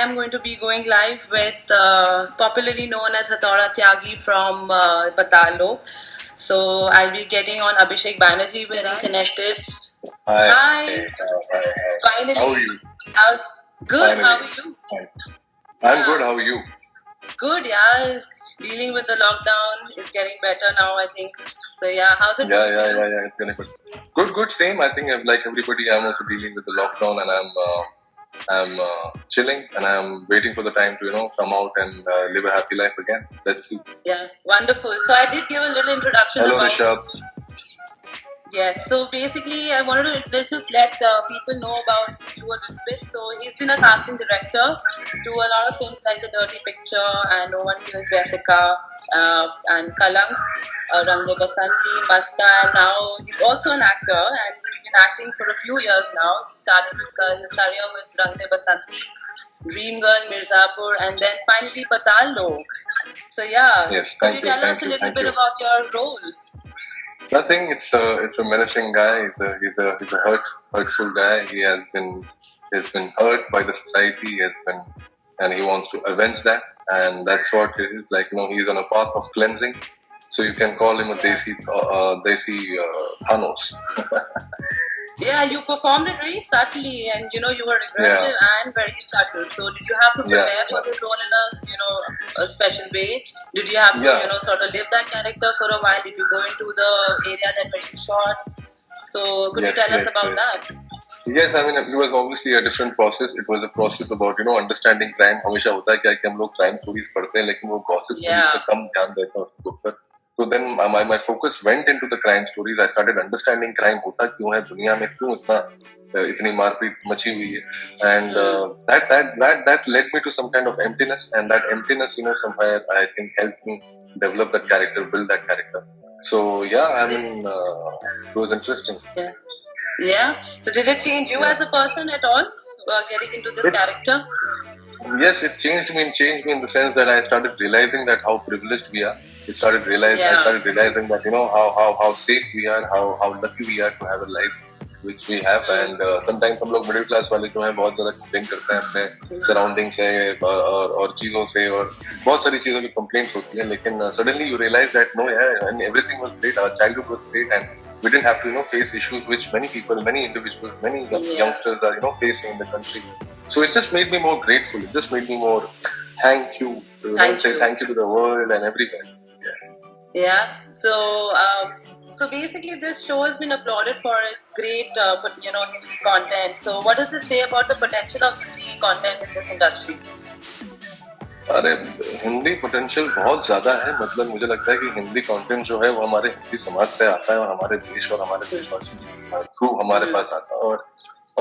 am going to be going live with popularly known as Hathoda Tyagi from Pataal Lok. So I'll be getting on Abhishek Banerjee with us. Connected. Hi. Finally. How are you? Good. Finally. How are you? I'm good. How are you? Good. Yeah. Dealing with the lockdown. It's getting better now, I think. So yeah, how's it going? Yeah. It's getting good. Good. Same. I think like everybody, I'm also dealing with the lockdown, and I'm chilling, and I'm waiting for the time to come out and live a happy life again. Let's see. Yeah, wonderful. So I did give a little introduction. Hello, about Rishabh. Yes, so basically I wanted to just let people know about you a little bit. So he's been a casting director to a lot of films like The Dirty Picture and No One Killed Jessica and Kalank, Rang De Basanti, Masta, and now he's also an actor and he's been acting for a few years now. He started his career with Rang De Basanti, Dream Girl, Mirzapur, and then finally Pataal Lok. So yeah, Yes, could you tell us a little bit about your role? Nothing. It's a menacing guy. He's a hurtful guy. He has been hurt by the society. And he wants to avenge that. And that's what it is. Like he's on a path of cleansing. So you can call him a desi Thanos. Yeah, you performed it very subtly, and you were aggressive and very subtle. So did you have to prepare for this role in a special way? Did you have to sort of live that character for a while? Did you go into the area that where you shot? So could you tell us about that? Yes, I mean it was obviously a different process. It was a process about understanding crime. हमेशा होता है क्या कि हम लोग crime stories पढ़ते हैं लेकिन वो gossip stories से कम ध्यान देते हैं उसके ऊपर. So then my focus went into the crime stories. I started understanding crime होता क्यों है दुनिया में क्यों इतनी मारपीट मची हुई है, and that led me to some kind of emptiness, and that emptiness somehow I think helped me develop that character, build that character. So yeah, I mean it was interesting. Yeah. So did it change you as a person at all, getting into this character? Yes, it changed me in the sense that I started realizing that how privileged we are. I started realizing that how safe we are, how lucky we are to have a life which we have. And sometimes हम लोग middle class वाले जो हैं बहुत ज़्यादा complain करते हैं अपने surrounding से और चीज़ों से और बहुत सारी चीज़ों की complaints होती हैं. लेकिन suddenly you realize that and everything was great. Our childhood was great, and we didn't have to face issues which many individuals, many youngsters are facing in the country. So it just made me more grateful. It just made me more thank you to the world and everybody. Yeah. So basically, this show has been applauded for its great, Hindi content. So what does this say about the potential of Hindi content in this industry? अरे Hindi potential बहुत ज़्यादा है. मतलब मुझे लगता है कि Hindi content जो है वो हमारे हिंदी समाज से आता है और हमारे देश और हमारे देशवासियों के थ्रू हमारे पास आता है.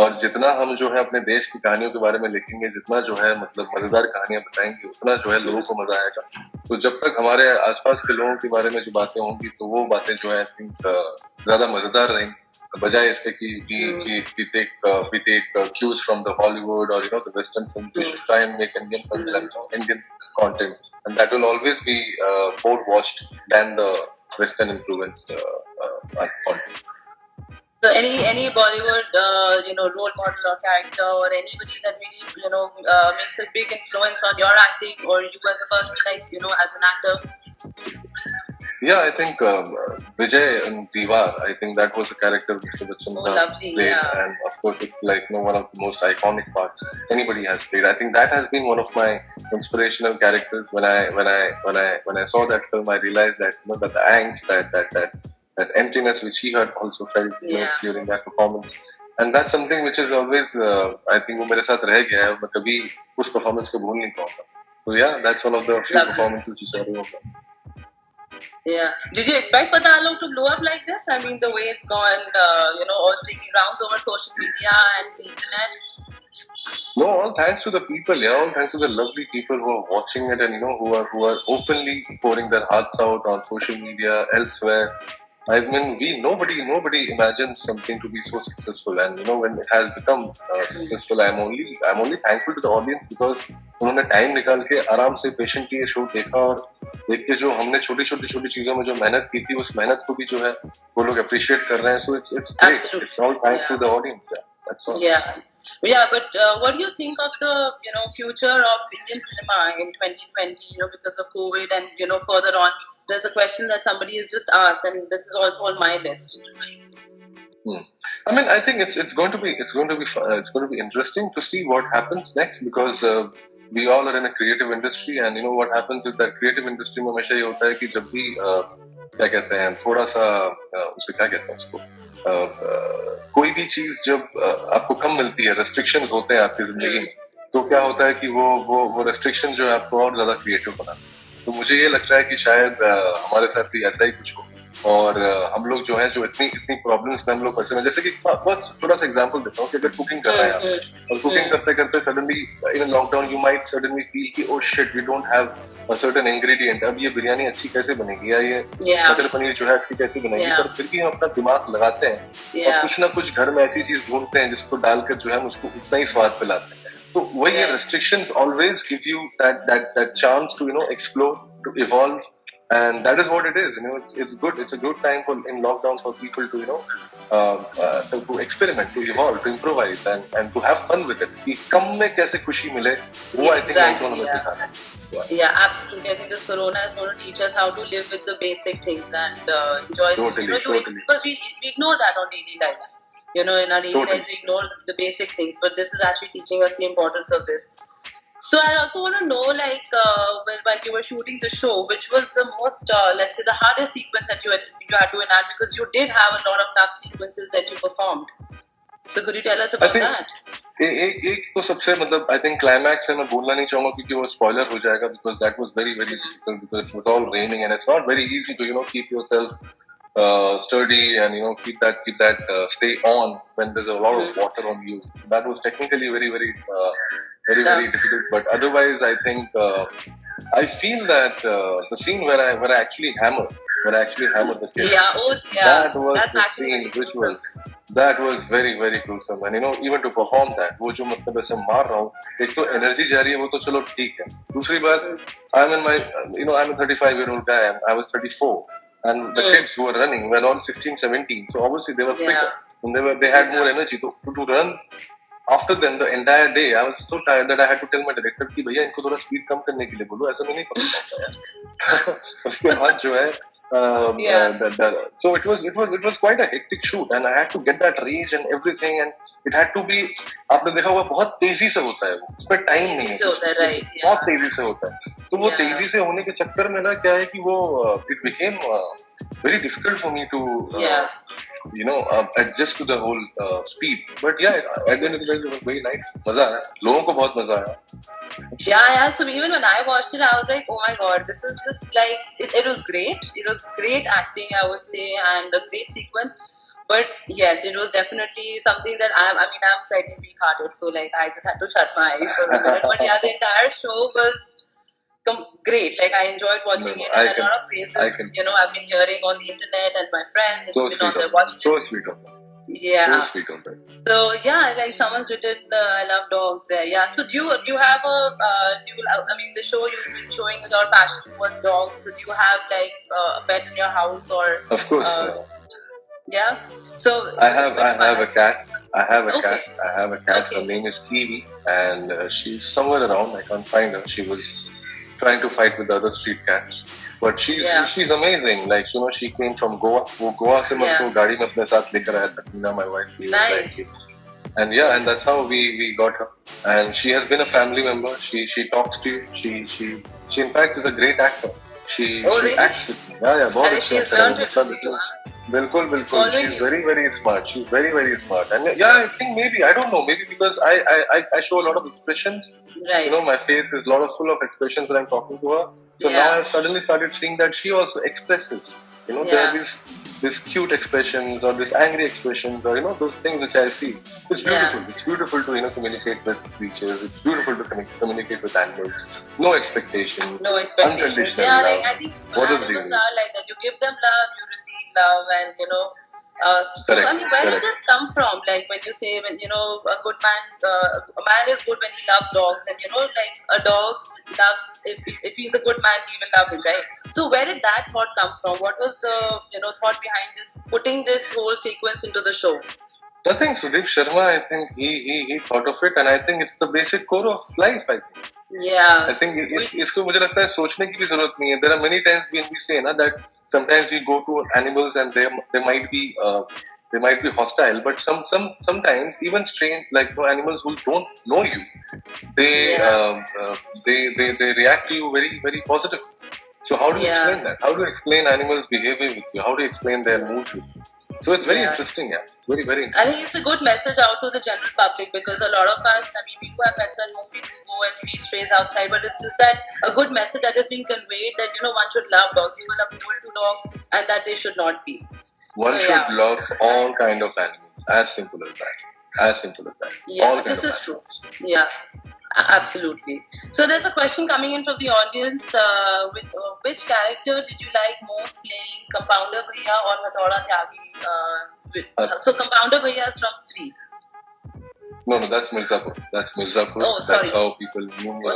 और जितना हम जो है अपने देश की कहानियों के बारे में लिखेंगे, जितना जो है मतलब मजेदार कहानियां बताएंगे, उतना जो है लोगों को मजा आएगा. तो जब तक हमारे आसपास के लोगों के बारे में जो बातें होंगी तो वो बातें जो है आई थिंक ज्यादा मजेदार रहेंगी बजाय इसके कि we take cues from the Hollywood or the Western films. We should try and make Indian content, and that will always be more watched than the Western influenced content. So any Bollywood role model or character or anybody that really makes a big influence on your acting or you as a person, like as an actor? Yeah, I think Vijay and Diwar, I think that was a character Mr. Bachchan played, and of course it's like one of the most iconic parts anybody has played. I think that has been one of my inspirational characters. When I saw that film, I realized that that the angst, that emptiness which he had also felt during that performance, and that's something which is always I think वो मेरे साथ रह गया है. मैं कभी उस performance को भूल नहीं पाऊंगा. So yeah, that's one of the few performances which I remember. Yeah. Did you expect Pataal Lok to blow up like this? I mean, the way it's gone, all taking rounds over social media and the internet. No, all thanks to the people. Yeah, all thanks to the lovely people who are watching it and who are openly pouring their hearts out on social media, elsewhere. I mean, nobody imagines something to be so successful, and when it has become successful, I'm only thankful to the audience because उन्होंने time निकाल के आराम से patiently ये show देखा और देख के जो हमने छोटी चीजों में जो मेहनत की थी उस मेहनत को भी जो है वो लोग appreciate कर रहे हैं. So it's great. It's all thanks to the audience. Yeah. That's all. Yeah, but what do you think of the future of Indian cinema in 2020? Because of COVID, and further on, there's a question that somebody has just asked, and this is also on my list. I mean, I think it's going to be interesting to see what happens next, because we all are in a creative industry, and what happens is that creative industry में हमेशा ये होता है कि जब भी क्या कहते हैं थोड़ा सा उसे क्या कहते हैं उसको कोई भी चीज जब आपको कम मिलती है, restrictions होते हैं आपकी जिंदगी में, तो क्या होता है कि वो restriction जो है आपको और ज्यादा creative बनाते हैं। तो मुझे ये लगता है कि शायद हमारे साथ भी ऐसा ही कुछ हो, और हम लोग जो है जो इतनी प्रॉब्लम्स में हम लोग फंसे हैं, जैसे कि बहुत छोटा सा एग्जांपल देता हूँ कि अगर कुकिंग कर रहे हैं आप और कुकिंग करते करते suddenly in lockdown you might suddenly feel कि oh shit we don't have a certain ingredient, अब ये बिरयानी अच्छी कैसे बनेगी या ये मटर पनीर जो है अच्छी कैसे बनेगी, पर फिर भी हम अपना दिमाग लगाते हैं और कुछ ना कुछ घर में ऐसी चीज ढूंढते हैं जिसको डालकर जो है हम उसको उतना ही स्वाद पिलाते हैं। तो वही है, restrictions always give you that chance to explore, to evolve, and that is what it is. It's good. It's a good time in lockdown for people to to experiment, to evolve, to improvise, and to have fun with it. कि कम में कैसे खुशी मिले, वो I think हमको हमें सिखाना है। Yeah, absolutely. I think this corona is going to teach us how to live with the basic things and enjoy. Totally. Because we ignore that on daily life. In our daily lives, we ignore the basic things, but this is actually teaching us the importance of this. So I also want to know, like, while you were shooting the show, which was the most, let's say, the hardest sequence that you had to enact, because you did have a lot of tough sequences that you performed. So could you tell us about that? एक तो सबसे I think climax से मैं बोलना नहीं चाहूँगा क्योंकि वो spoiler हो जाएगा, because that was very very difficult, because it was all raining and it's not very easy to keep yourself sturdy and keep that stay on when there's a lot of water on you. So that was technically very very difficult, but otherwise I think I feel that the scene where I actually hammered the kid. That was that's the scene that was very very gruesome, and even to perform that, वो जो मतलब ऐसे मार रहा हूँ, एक तो energy जा रही है, वो तो चलो ठीक है। दूसरी बात, I'm in my I'm a 35-year-old guy, I was 34. And the kids who were running were all 16, 17. So obviously they were fitter. And they had more energy. To run after them the entire day, I was so tired that I had to tell my director कि भैया इनको थोड़ा speed कम करने के लिए बोलो, ऐसा मैं नहीं पकड़ पाता यार। उसके बाद जो है so it was quite a hectic shoot, and I had to get that rage and everything, and it had to be, आपने देखा होगा बहुत तेजी से होता है वो, उसमें टाइम नहीं है, बहुत तेजी से होता है। तो वो तेजी से होने के चक्कर में ना क्या है कि वो it became very difficult for me to adjust to the whole speed. But yeah, at the end of the day it was very nice. मजा आया, लोगों को बहुत मजा आया। Yeah. So even when I watched it, I was like, oh my god, this is just like it was great. It was great acting, I would say, and a great sequence. But yes, it was definitely something that I'm slightly weak-hearted, so like I just had to shut my eyes for a minute. But yeah, the entire show was great. Like I enjoyed watching it, and a lot of praises I've been hearing on the internet and my friends. It's been on their watch list. So sweet of them. Yeah. So sweet of them. So yeah, like someone's written, I love dogs there. Yeah. So do you have the show you've been showing your passion towards dogs. So do you have like a pet in your house or? Of course. Yeah. So I have a cat. I have a cat. Okay. Her name is Kiwi, and she's somewhere around. I can't find her. She was trying to fight with the other street cats, but she's amazing. Like she came from Goa. वो गोवा से मैं उसको गाड़ी में अपने साथ लेकर आया था, my wife. Nice. And and that's how we got her. And she has been a family member. She talks to you. She in fact is a great actor. She acts with me. Yeah, बहुत अच्छा। She's learned it from you. बिल्कुल she's very very smart. She's very very smart, and I think maybe, I don't know, maybe because I show a lot of expressions, right? My face is full of expressions when I'm talking to her, so now I've suddenly started seeing that she also expresses, there are these cute expressions or these angry expressions or those things which I see. It's beautiful. It's beautiful to communicate with creatures. It's beautiful to communicate with animals. No expectations. Unconditional love. Like I think animals are like that. You give them love, you receive love, and so correct, I mean, where did this come from? Like when you say, when a good man, a man is good when he loves dogs, and like a dog loves, if he's a good man, he will love him, right? So where did that thought come from? What was the thought behind this, putting this whole sequence into the show? I think Sudeep Sharma, I think he thought of it, and I think it's the basic core of life. I think. Yeah. I think इसको मुझे लगता है सोचने की भी जरूरत नहीं है. There are many times when we say ना that sometimes we go to animals and they might be hostile, but sometimes even strange like animals who don't know you, they they react to you very very positive. So how do you explain that? How do you explain animals' behavior with you? How do you explain their moods with you? So it's very interesting, yeah. Very, very interesting. I think it's a good message out to the general public because a lot of us, I mean, we do have pets at home, we do go and feed strays outside, but it's just that a good message that is being conveyed that, one should love dogs, people are cruel to dogs, and that they should not be. One should love all kind of animals. As simple as that. As simple as that. Yeah, this is true. Yeah. Absolutely. So there's a question coming in from the audience. With which character did you like most playing, Compounder Bhaiya or Hathoda Tyagi? So Compounder Bhaiya is from Stree. No, that's Mirzapur. That's Mirzapur. Oh, sorry. That's how people knew me.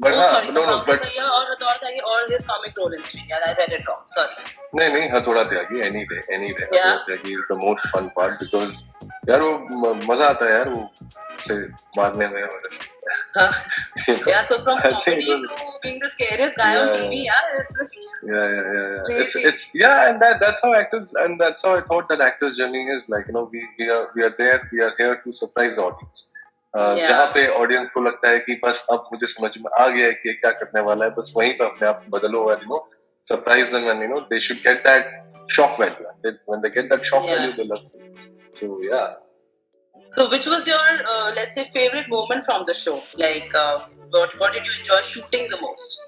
Sorry, Compounder Bhaiya or Hathoda Tyagi or his comic role in Stree. Yeah, I read it wrong. Sorry. नहीं Hathoda Tyagi any day. Yeah. Hathoda Tyagi is the most fun part because यार वो मजा आता है यार वो से मारने में और yeah, so from comedy to being the scariest guy on TV, it's just crazy. It's and that's how actors, and that's how I thought that actors' journey is like. We are here to surprise the audience. जहाँ पे audience को लगता है कि बस अब मुझे समझ में आ गया है कि क्या करने वाला है, बस वहीं पे अपने आप बदलो और surprise them, and they should get that shock value. When they get that shock value, they love it. So yeah. So which was your let's say favorite moment from the show? Like what did you enjoy shooting the most?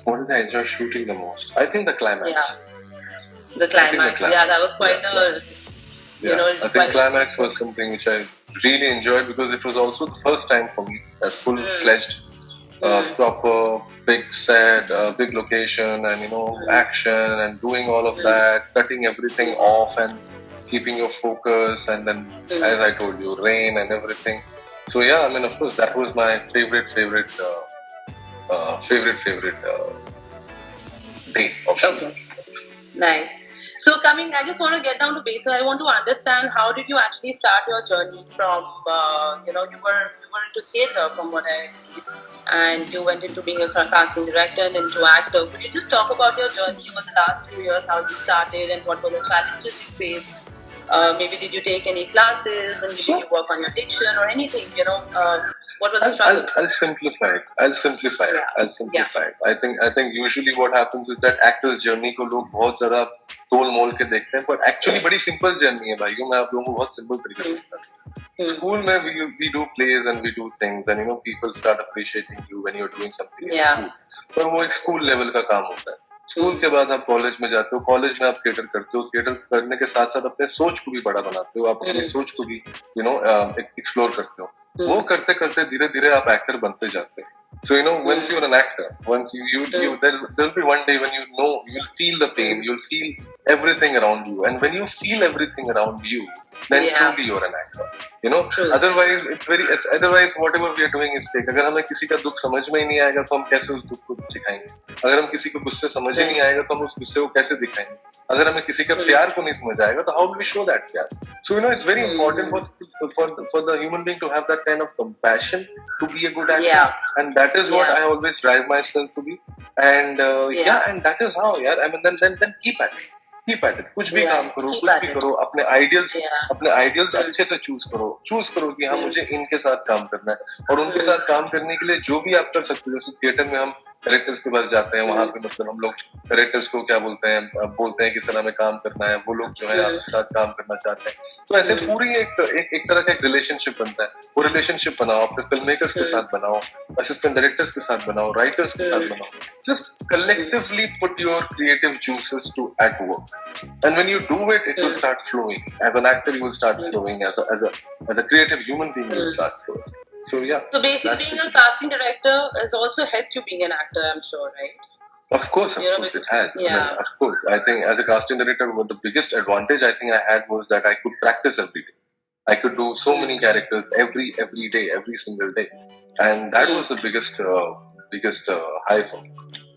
What did I enjoy shooting the most? I think the climax. Yeah. The climax. Yeah, that was quite I think climax was something which I really enjoyed because it was also the first time for me a full-fledged proper big set, big location, and action and doing all of that, cutting everything off and keeping your focus, and then as I told you, rain and everything. So yeah, I mean, of course, that was my favorite day of shoot. Okay, nice. So I just want to get down to basics. I want to understand how did you actually start your journey from, you were into theatre from what I read, and you went into being a casting director and into actor. Could you just talk about your journey over the last few years, how you started and what were the challenges you faced? Maybe did you take any classes and did you work on your diction or anything, what were the struggles? I'll simplify it. I think usually what happens is that actors journey को लोग बहुत ज़्यादा तोल मोल के देखते हैं, but actually बड़ी simple journey है भाइयों. मैं आप लोगों को बहुत simple तरीके से बताता हूँ. School में we do plays and we do things, and people start appreciating you when you're doing something in school. पर वो एक school level का काम होता है. स्कूल के बाद आप कॉलेज में जाते हो, कॉलेज में आप थिएटर करते हो, थिएटर करने के साथ साथ अपने सोच को भी बड़ा बनाते हो, आप अपनी सोच को भी एक्सप्लोर करते हो. वो करते करते धीरे धीरे आप एक्टर बनते जाते हैं. So once you're an actor, once there'll be one day when you'll feel the pain, you'll feel everything around you, and when you feel everything around you, then truly you're an actor. Otherwise otherwise whatever we are doing is fake. अगर हमें किसी का दुख समझ में ही नहीं आएगा तो हम कैसे उस दुख को दिखाएंगे? अगर हम किसी को गुस्से समझ ही नहीं आएगा तो हम उस गुस्से को कैसे दिखाएंगे? अगर हमें किसी का प्यार को नहीं समझ आएगा तो how do we show that प्यार? So it's very important for the human being to have that kind of compassion to be a good actor, and that is what I always drive myself to be. And and that is how. I mean, then keep at it. कुछ भी काम करो, कुछ भी करो, अपने ideals अच्छे से चूज करो कि हाँ मुझे इनके साथ काम करना है, और उनके साथ काम करने के लिए जो भी आप कर सकते हो. जैसे थिएटर में हम डायरेक्टर्स के पास जाते हैं, वहाँ पे मतलब हम लोग डायरेक्टर्स को क्या बोलते हैं कि सर हमें काम करना है, वो लोग जो है आपके साथ काम करना चाहते हैं. तो ऐसे पूरी एक तरह का एक रिलेशनशिप बनता है. वो रिलेशनशिप बनाओ, अपने फिल्म मेकर्स के साथ बनाओ, असिस्टेंट डायरेक्टर्स के साथ बनाओ, राइटर्स के साथ बनाओ. Just collectively put your creative juices at work, and when you do it, it will start flowing. As an actor, you will start flowing. As a creative human being, you will start flowing. So yeah. So basically, being a casting director has also helped you being an actor, I'm sure, right? Of course, it has. Yeah. I mean, of course. I think as a casting director, the biggest advantage I think I had was that I could practice every day. I could do so many characters every day, every single day, and that was the biggest high for me.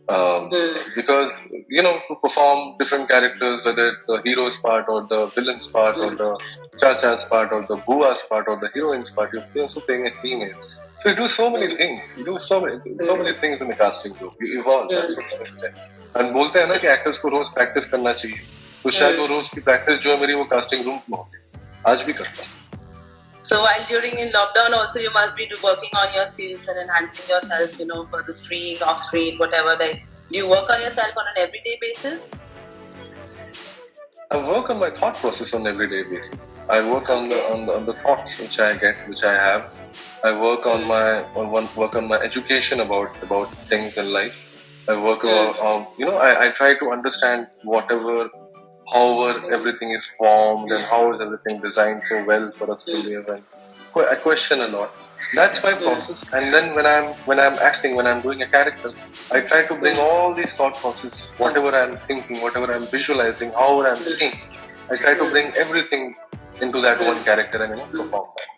Because to perform different characters, whether it's the hero's part or the villain's part or the chacha's part or the bua's part or the heroine's part, you're also playing a female. So you do so many things. You do so many things in the casting group. You evolve. That's what I mean. And बोलते हैं ना कि actors को रोज practice करना चाहिए. तो शायद वो रोज की प्रैक्टिस जो है मेरी वो कास्टिंग रूम्स में होती है. आज भी करता हूँ. So while during in lockdown also you must be working on your skills and enhancing yourself, for the screen, off screen, whatever. Like, do you work on yourself on an everyday basis? I work on my thought process on an everyday basis. I work on the thoughts which I get, which I have. I work on my education about things in life. I work on I try to understand however everything is formed and how is everything designed so well for us to live, and I question a lot. That's my process. And then when I'm acting, when I'm doing a character, I try to bring all these thought processes, whatever I'm thinking, whatever I'm visualizing, however I'm seeing, I try to bring everything into that one character and perform that.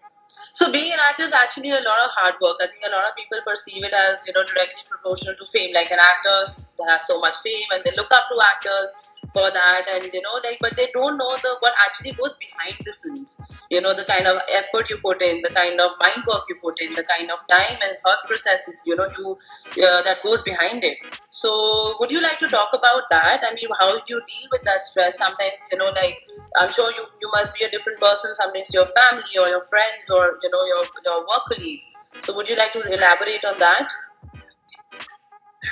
So being an actor is actually a lot of hard work. I think a lot of people perceive it as directly proportional to fame. Like, an actor has so much fame and they look up to actors for that, and but they don't know what actually goes behind the scenes. The kind of effort you put in, the kind of mind work you put in, the kind of time and thought processes that goes behind it. So would you like to talk about that? I mean, how do you deal with that stress? Sometimes I'm sure you must be a different person sometimes to your family or your friends or your work colleagues. So would you like to elaborate on that?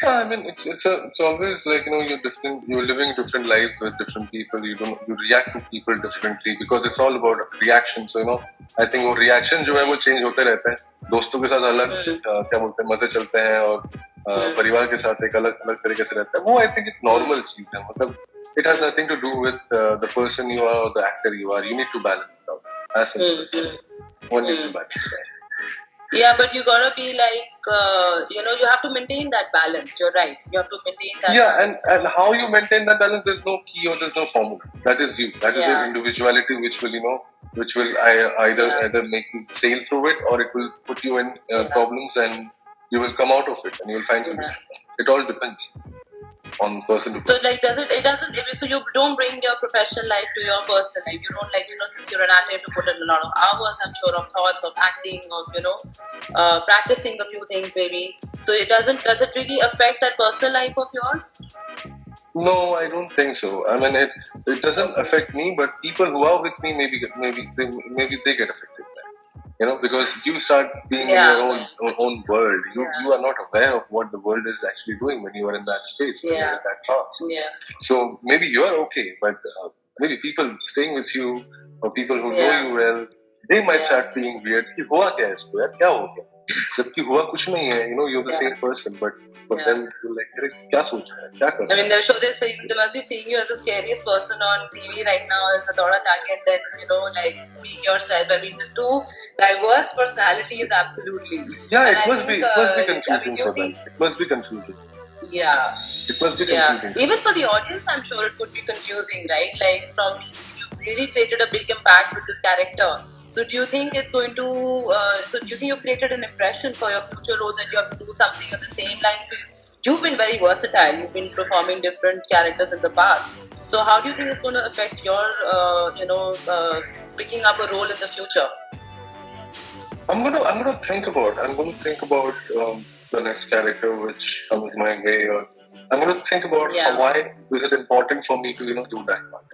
Yeah, I mean, it's always like you're living different lives with different people. You react to people differently because it's all about reaction. So I think वो reaction जो है वो change होते रहते हैं. दोस्तों के साथ अलग क्या बोलते हैं मजे चलते हैं और परिवार के साथ एक अलग तरीके से रहता है. वो I think एक normal चीज है. मतलब it has nothing to do with the person you are or the actor you are. You need to balance it out. As simple as that. One needs to balance it out. Yeah, but you gotta be like, you have to maintain that balance. You're right. You have to maintain that balance. And how you maintain that balance, there's no key or there's no formula. That is you. That is your individuality, which will either make you sail through it or it will put you in problems and you will come out of it and you will find solutions. It all depends on person to person. So it doesn't, so you don't bring your professional life to your personal life. You don't since you're an actor, you have to put in a lot of hours, I'm sure, of thoughts, of acting, of, practicing a few things maybe. So does it really affect that personal life of yours? No, I don't think so. I mean, it doesn't affect me, but people who are with me, maybe they get affected. Because you start being in your own world. You are not aware of what the world is actually doing when you are in that space, when you are in that path. Yeah. So maybe you are okay, but maybe people staying with you or people who know you well, they might start feeling weird. कि हुआ क्या है इसको यार क्या हो गया? जबकि हुआ कुछ नहीं है. You're the same person, but then you're like, अरे क्या सोच रहा है? क्या कर रहा है? I mean, they must be seeing you as the scariest person on TV right now as Hathoda Tyagi, and then being yourself. I mean, just two diverse personalities, absolutely. Yeah, it must be confusing for them. It must be confusing. Yeah. It must be confusing. Even for the audience, I'm sure it could be confusing, right? Like, you really created a big impact with this character. So do you think it's going to? So do you think you've created an impression for your future roles and you have to do something on the same line? Because you've been very versatile. You've been performing different characters in the past. So how do you think it's going to affect your, picking up a role in the future? I'm gonna think about the next character which comes my way, or I'm gonna think about why is it important for me to do that part.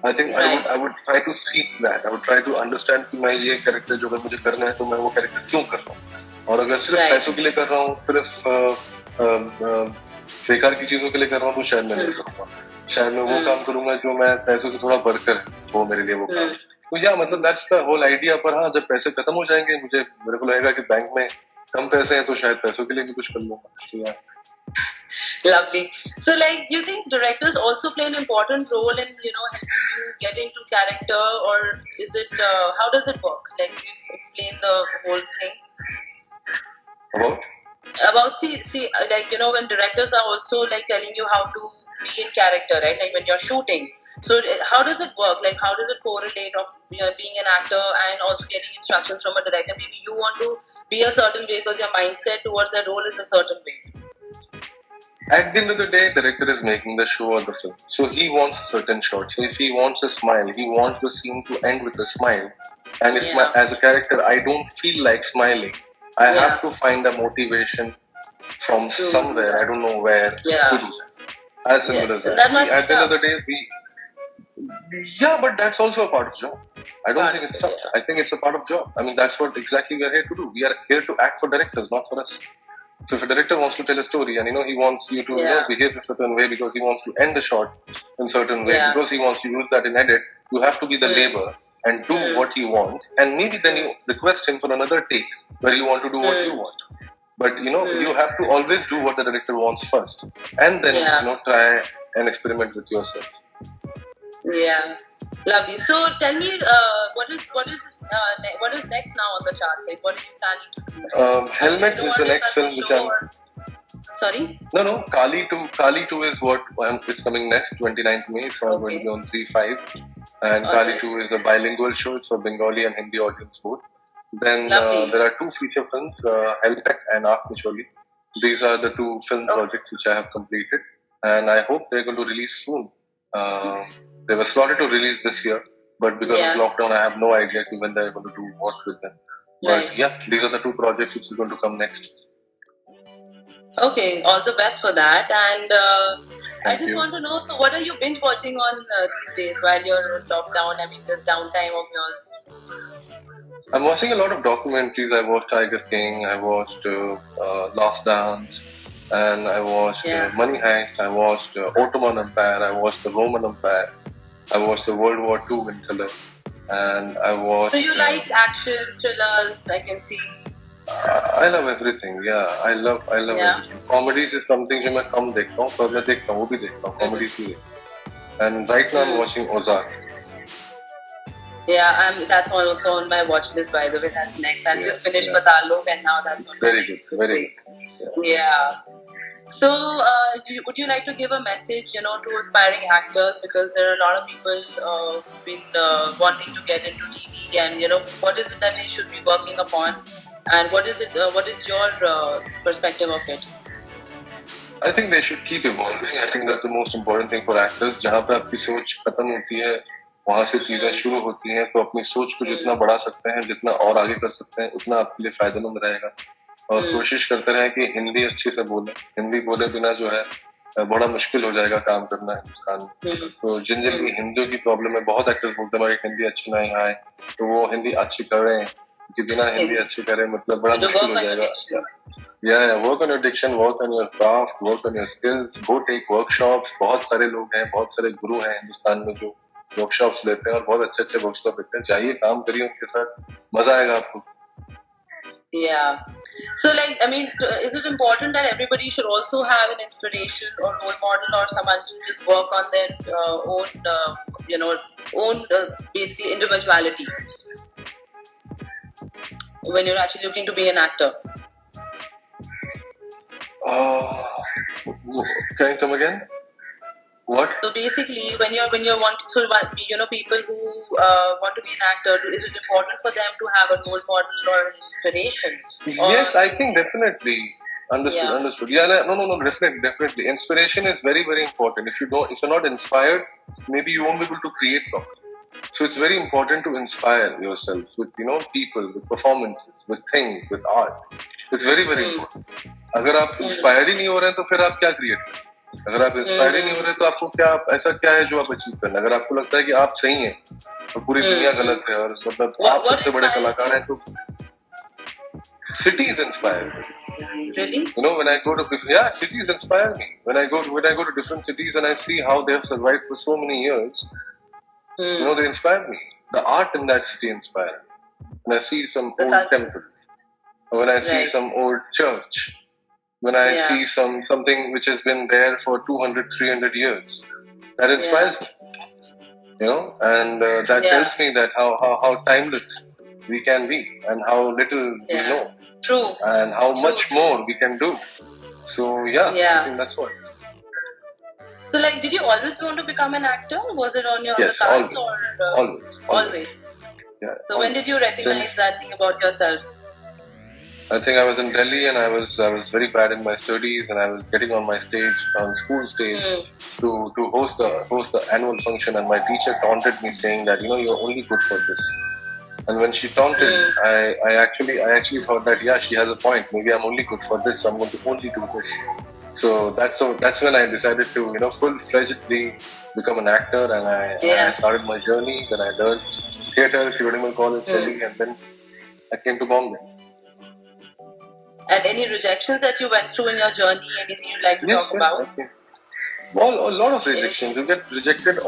I think I would try to seek that. I would try to understand कि मैं ये character जो अगर मुझे करना है तो मैं वो character क्यों कर रहा हूँ. और अगर सिर्फ पैसों के लिए कर रहा हूँ, सिर्फ बेकार की चीजों के लिए कर रहा हूँ तो शायद मैं नहीं करूँगा. शायद मैं वो काम करूँगा जो मैं पैसों से थोड़ा बढ़कर वो मेरे लिए वो काम. तो मतलब that's the whole idea. पर हाँ, जब पैसे खत्म हो जाएंगे मेरे को लगेगा कि बैंक में कम पैसे हैं तो शायद पैसों के लिए भी कुछ कर लूँगा. Lovely. So, do you think directors also play an important role in, helping you get into character, or is it, how does it work? Can you explain the whole thing? About, when directors are also, telling you how to be in character, right? Like, when you're shooting. So, how does it work? How does it correlate of being an actor and also getting instructions from a director? Maybe you want to be a certain way because your mindset towards that role is a certain way. At the end of the day, the director is making the show or the film. So he wants a certain shot. So if he wants a smile, he wants the scene to end with a smile. And if as a character, I don't feel like smiling, I have to find a motivation from somewhere, I don't know where, to do that. As simple as that. See, at the end of the day, but that's also a part of job. I don't think it's tough. I think it's a part of job. I mean, that's what exactly we are here to do. We are here to act for directors, not for us. So if a director wants to tell a story and he wants you to behave a certain way because he wants to end the shot in a certain way, because he wants to use that in edit, you have to be the labor and do what he wants, and maybe then you request him for another take where you want to do what you want. But you have to always do what the director wants first, and then try and experiment with yourself. Yeah, lovely. So tell me, what is next now on the charts? Like, what are you planning to do next? Helmet is the next film which I'm. Sorry? No. Kali 2 is what it's coming next, 29th May. It's all going to be on Z5. And Kali 2 is a bilingual show. It's for Bengali and Hindi audience both. Then there are 2 feature films, Helmet and Aap Micholi. These are the 2 film projects which I have completed. And I hope they're going to release soon. They were slotted to release this year. But because of lockdown, I have no idea when they're going to do what with them. But these are the 2 projects which are going to come next. Okay, all the best for that. And I just want to know, so what are you binge watching on these days while you're in lockdown? I mean, this downtime of yours. I'm watching a lot of documentaries. I watched Tiger King, I watched Last Dance, and I watched Money Heist, I watched Ottoman Empire, I watched the Roman Empire, I watched the World War II in color, and I watched... So you like action, thrillers, I can see. I love everything. Yeah, I love everything. Comedies is something जो मैं कम देखता हूँ, पर मैं देखता हूँ, वो भी देखता हूँ. Comedies भी देखता हूँ. And right now I'm watching Ozark. Yeah, that's also on my watch list, by the way. That's next. I've just finished Pataal Lok, and now that's on my list. Very good. Yeah. So, would you like to give a message, to aspiring actors, because there are a lot of people who've been wanting to get into TV, and what is it that they should be working upon, and what is it? What is your perspective of it? I think they should keep evolving. I think that's the most important thing for actors. जहाँ पे आपकी सोच खत्म होती है, वहाँ से चीजें शुरू होती हैं. तो अपनी सोच को जितना बढ़ा सकते हैं, जितना और आगे कर सकते हैं, उतना आपके लिए फायदेमंद रहेगा. और कोशिश करते रहें कि हिंदी अच्छे से बोले. हिंदी बोले बिना जो है बड़ा मुश्किल हो जाएगा काम करना हिंदुस्तान में. तो जिन भी हिंदियों की प्रॉब्लम है, बहुत एक्टर्स बोलते हैं हिंदी अच्छी नहीं आए, तो वो हिंदी अच्छी करें. कि बिना हिंदी अच्छी करें मतलब बड़ा मुश्किल हो जाएगा. Work on your diction, work on your craft, work on your skills, go take workshops. बहुत सारे लोग हैं, बहुत सारे गुरु हैं हिंदुस्तान में जो वर्कशॉप्स लेते हैं और बहुत अच्छे वर्कशॉप लेते हैं. चाहिए काम करिए उनके साथ, मजा आएगा आपको. Yeah. So, is it important that everybody should also have an inspiration or role model or someone to just work on their own basically individuality when you're actually looking to be an actor? Can you come again? What? So basically, when you want, people who want to be an actor, is it important for them to have a role model or an inspiration? Yes, I think definitely. Understood. Yeah, no, definitely. Inspiration is very, very important. If you're not inspired, maybe you won't be able to create properly. So it's very important to inspire yourself with people, with performances, with things, with art. It's very, very important. अगर आप inspired ही नहीं हो रहे हैं तो फिर आप क्या create करें? अगर आप inspired ही नहीं हो रहे तो आपको ऐसा क्या है जो आप achieve करना? अगर आपको लगता है कि आप सही हैं तो पूरी दुनिया गलत है और मतलब आप सबसे बड़े कलाकार हैं तो cities inspire me. Really? When I go to cities inspire me. When I go to different cities and I see how they have survived for so many years. They inspire me. The art in that city inspires me. When I see some old temple, when I see some old church, when I see something which has been there for 200, 300 years, that inspires me. And that tells me that how timeless we can be and how little we know. True. And how much more we can do. So I think that's what. So, did you always want to become an actor? Was it on the cards? Always. Always. Yeah. So, when did you recognize that thing about yourself? I think I was in Delhi and I was very bad in my studies, and I was getting on my stage, on school stage, to host the annual function, and my teacher taunted me saying that you're only good for this. And when she taunted, I actually thought that she has a point. Maybe I'm only good for this, so I'm going to only do this. So that's when I decided to full-fledgedly become an actor, and I started my journey. Then I learned theatre, Theoretical College, Delhi, and then I came to Bombay. And any rejections that you went through in your journey? Anything you'd like to talk about? Okay. Well, a lot of rejections. You get rejected.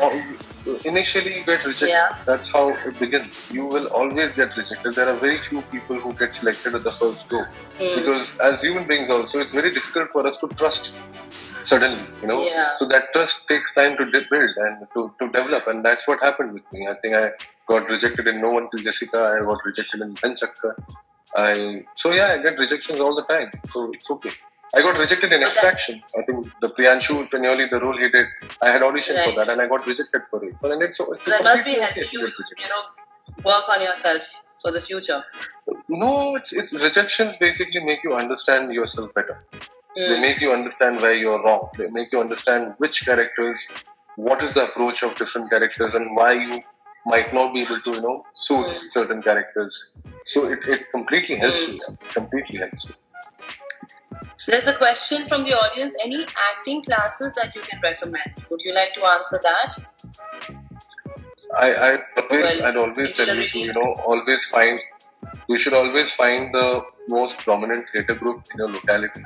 Initially, you get rejected. Yeah. That's how it begins. You will always get rejected. There are very few people who get selected at the first go. Because as human beings also, it's very difficult for us to trust suddenly, Yeah. So that trust takes time to build and to develop. And that's what happened with me. I think I got rejected in No One Till Jessica. I got rejected in Chanchakka. I get rejections all the time. So it's okay. I got rejected in Extraction. I think the Priyanshu Panyoli, the role he did, I had auditioned for that and I got rejected for it. So, it's so that must be helping you, work on yourself for the future. No, it's rejections basically make you understand yourself better. They make you understand where you're wrong. They make you understand which characters, what is the approach of different characters, and why you might not be able to, suit certain characters. So it completely helps you. Completely helps you. There's a question from the audience. Any acting classes that you can recommend? Would you like to answer that? I'd always tell you to, you should always find the most prominent theatre group in your locality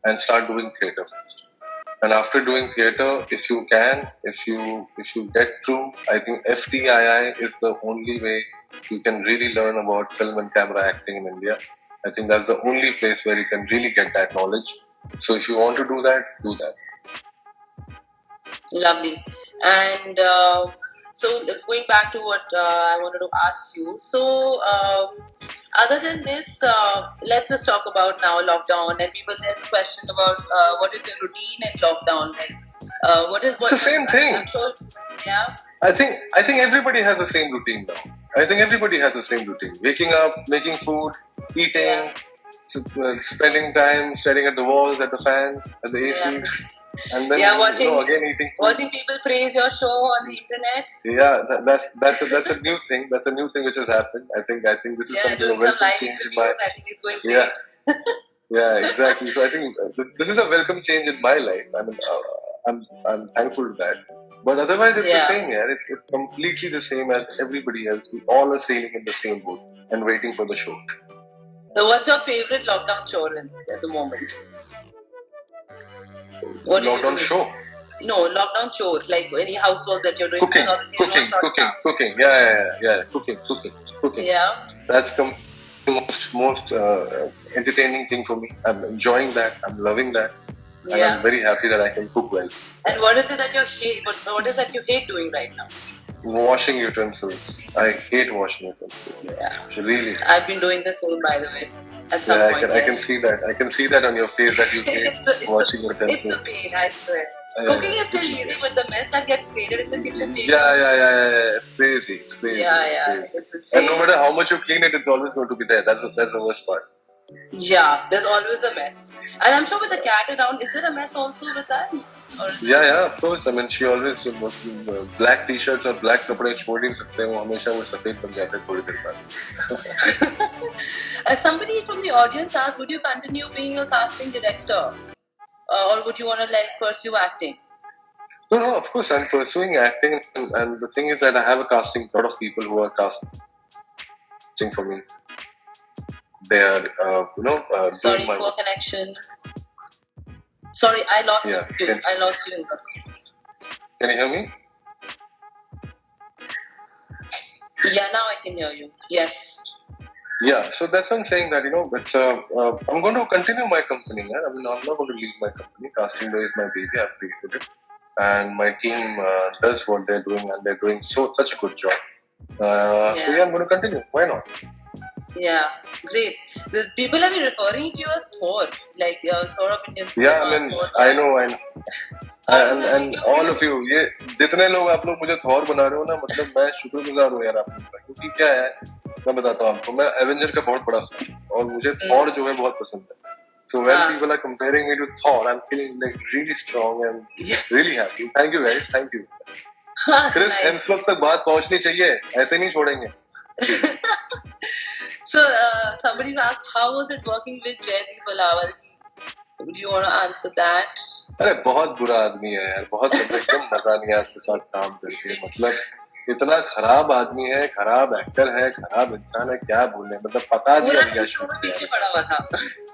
and start doing theatre first. And after doing theatre, if you get through, I think FTII is the only way you can really learn about film and camera acting in India. I think that's the only place where you can really get that knowledge. So if you want to do that, do that. Lovely. And so going back to what I wanted to ask you. So other than this, let's just talk about now lockdown. And there's a question about what is your routine in lockdown? Like, it's the same thing. I'm sure, yeah. I think everybody has the same routine now. I think everybody has the same routine. Waking up, making food, eating, spending time staring at the walls, at the fans, at the ACs. And then again eating food. Watching people praise your show on the internet. Yeah, that's a new thing. That's a new thing which has happened. I think this is something doing some live interviews. I think it's going great. Yeah, exactly. So I think this is a welcome change in my life. I mean, I'm thankful to that. But otherwise, it's the same. Yeah, it's completely the same as everybody else. We all are sailing in the same boat and waiting for the show. So, what's your favorite lockdown chore at the moment? What lockdown show? No, lockdown chore. Like any housework that you're doing. Cooking. Yeah. Cooking. Yeah. That's the most entertaining thing for me. I'm enjoying that. I'm loving that. And I'm very happy that I can cook well. And what is it that you hate? What is that you hate doing right now? Washing utensils. I hate washing utensils. Yeah. Really. I've been doing the same, by the way. At some point, I can see that. I can see that on your face that you hate washing utensils. It's a pain, I swear. Cooking is still easy, but the mess that gets created in the kitchen. Yeah. It's crazy. Yeah. It's insane. And no matter how much you clean it, it's always going to be there. That's the worst part. Yeah, there's always a mess. And I'm sure with the cat around, is there a mess also with that? Yeah, of course. I mean, she always black t-shirts or black कपड़े छोड़ नहीं सकते वो हमेशा वो सफेद बन जाते हैं थोड़ी देर बाद. Somebody from the audience asked, would you continue being a casting director, or would you want to pursue acting? No, of course I'm pursuing acting, and the thing is that I have a lot of people who are casting for me. They are, sorry, poor connection. Sorry, I lost you. I lost you. Can you hear me? Yeah, now I can hear you. Yes. Yeah, so that's what I'm saying that, it's, I'm going to continue my company. Yeah? I mean, I'm not going to leave my company. Casting Day is my baby. I've created it. And my team does what they're doing, and they're doing such a good job. So I'm going to continue. Why not? Yeah, great. People have been referring to you as Thor, like Thor of Indian cinema. Yeah, I mean, I know. And all of you, जितने लोग आप लोग मुझे Thor बना रहे हो ना, मतलब मैं शुक्रगुजार हूँ यार आप लोगों का, क्योंकि क्या है मैं बताता हूँ आपको, मैं एवेंजर का बहुत बड़ा फैन और मुझे थॉर जो है बहुत पसंद है. So when people are comparing me to Thor, I'm feeling like really strong and really happy. Thank you guys, thank you. Chris Hemsworth तक बात पहुंचनी चाहिए, ऐसे नहीं छोड़ेंगे. So somebody's asked, how was it working with Jaideep Palawal? Do you want to answer that? अरे बहुत बुरा आदमी है यार, बहुत एकदम मजा नहीं आया उसके साथ काम करके. मतलब इतना खराब आदमी है, खराब एक्टर है, खराब इंसान है, क्या बोले. मतलब पता नहीं पूरा क्या शो में पीछे पड़ा हुआ था.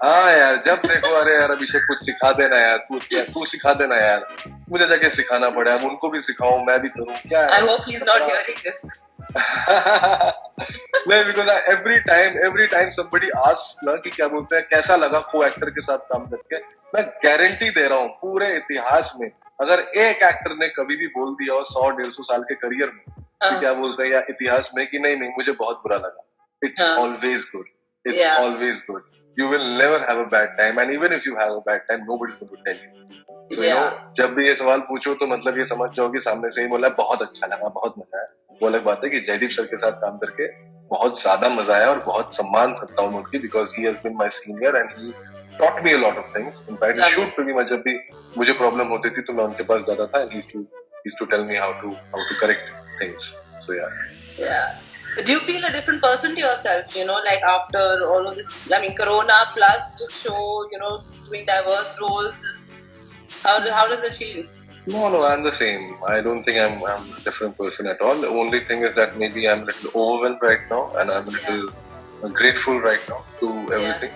हाँ यार, जब देखो अरे यार अभिषेक कुछ सिखा देना यार, तू सिखा देना यार. मुझे जाके सिखाना पड़ा, अब उनको भी सिखाऊं, मैं भी करूं, क्या है. I hope he's not hearing this. नहीं, because every time somebody asks ना कि क्या बोलते हैं कैसा लगा को एक्टर के साथ काम करके, मैं गारंटी दे रहा हूँ पूरे इतिहास में अगर एक एक्टर ने कभी भी बोल दिया हो 100-150 साल के करियर में कि क्या बोलते हैं या इतिहास में कि नहीं मुझे बहुत बुरा लगा, it's always good. It's always good. You will never have a bad time, and even if you have a bad time, nobody's going to tell you. So you know, जब भी ये सवाल पूछो तो मतलब ये समझ जाओ कि सामने से ही बोला बहुत अच्छा लगा, बहुत मजा आया. वो अलग बात है कि जयदीप सर के साथ काम करके बहुत ज्यादा मजा आया और बहुत सम्मान करता हूँ उनकी, because he has been my senior and he taught me a lot of things. In fact, shoot पे भी मैं जब भी मुझे प्रॉब्लम होती थी तो मैं उनके पास जाता था and he used to tell me how to correct things. So yeah. Do you feel a different person to yourself, you know, like after all of this, I mean, Corona plus this show, you know, doing diverse roles, how does it feel? No, I'm the same. I don't think I'm a different person at all. The only thing is that maybe I'm a little overwhelmed right now and I'm a little grateful right now to everything.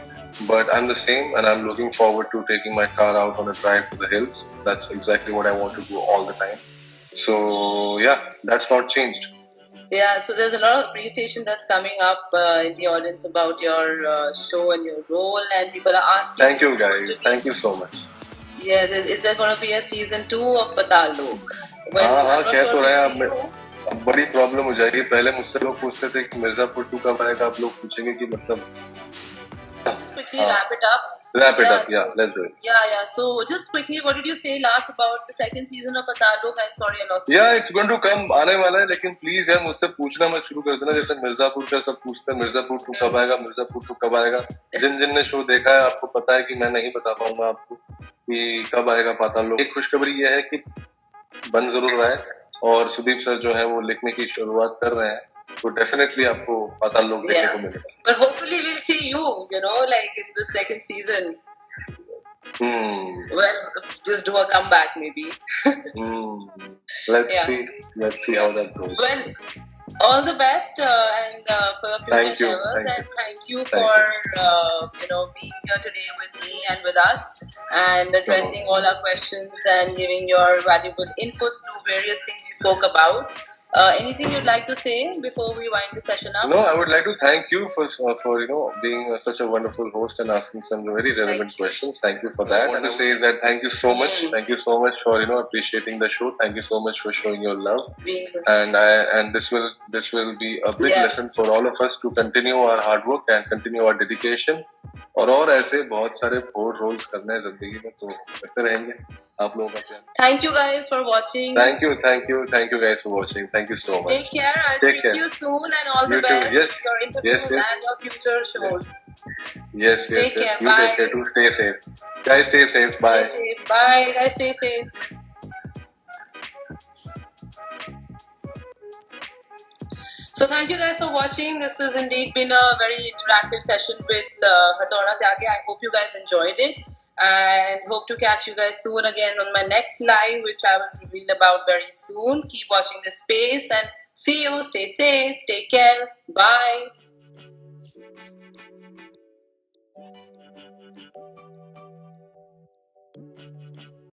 But I'm the same and I'm looking forward to taking my car out on a drive to the hills. That's exactly what I want to do all the time. So yeah, that's not changed. Yeah, so there's a lot of appreciation that's coming up in the audience about your show and your role, and people are asking. Thank you guys. Thank you so much. Yeah, is there going to be a season 2 of Pataal Lok? हाँ, कह तो रहे हैं. अब बड़ी problem हो जाएगी. पहले मुझसे लोग पूछते थे कि मिर्जापुर 2 कब आएगा, अब लोग पूछेंगे कि मतलब. Just quickly wrap it up. Wrap it up, yeah, let's do it. Yeah. So just quickly, what did you say last about the second season of Pataal Lok? I'm sorry, I lost you. Yeah, it's going to come, आने वाला है, लेकिन please यार मुझसे पूछना मत शुरू कर देना जैसे मिर्जापुर का सब पूछते हैं. मिर्जापुर 2 कब आएगा, मिर्जापुर 2 कब आएगा. जिन ने शो देखा है आपको पता है कि मैं नहीं बता पाऊंगा आपको कि कब आएगा पाताल लोक. एक खुशखबरी ये है कि बन जरूर रहा है और सुदीप सर जो है वो लिखने की शुरुआत कर रहे हैं, तो डेफिनेटली आपको पाताल लोक देखने को मिलेगा. But hopefully we'll see you know, like in the second season. Well, just do a comeback maybe. Let's see how that goes. Well, all the best and for your future endeavors, and thank you for you know, being here today with me and with us and addressing all our questions and giving your valuable inputs to various things you spoke about. Anything you'd like to say before we wind the session up? No, I would like to thank you for you know being such a wonderful host and asking some very relevant questions. Thank you for that. I want to say is that thank you so much. Thank you so much for, you know, appreciating the show. Thank you so much for showing your love. And this will be a big lesson for all of us to continue our hard work and continue our dedication. और ऐसे बहुत सारे और roles करने हैं जिंदगी में, तो करते रहेंगे आप लोगों का. Thank you guys for watching. Thank you guys for watching. Thank you so much. Take care. I'll speak to you soon, and all the best. Yes. Your interviews and your future shows. Yes. Take care. You Bye. take care too. Stay safe. Guys, stay safe. Bye. Stay safe. Bye. Guys, stay safe. So thank you guys for watching. This has indeed been a very interactive session with Hathoda Tyagi. I hope you guys enjoyed it and hope to catch you guys soon again on my next live, which I will reveal about very soon. Keep watching this space and see you. Stay safe. Take care. Bye.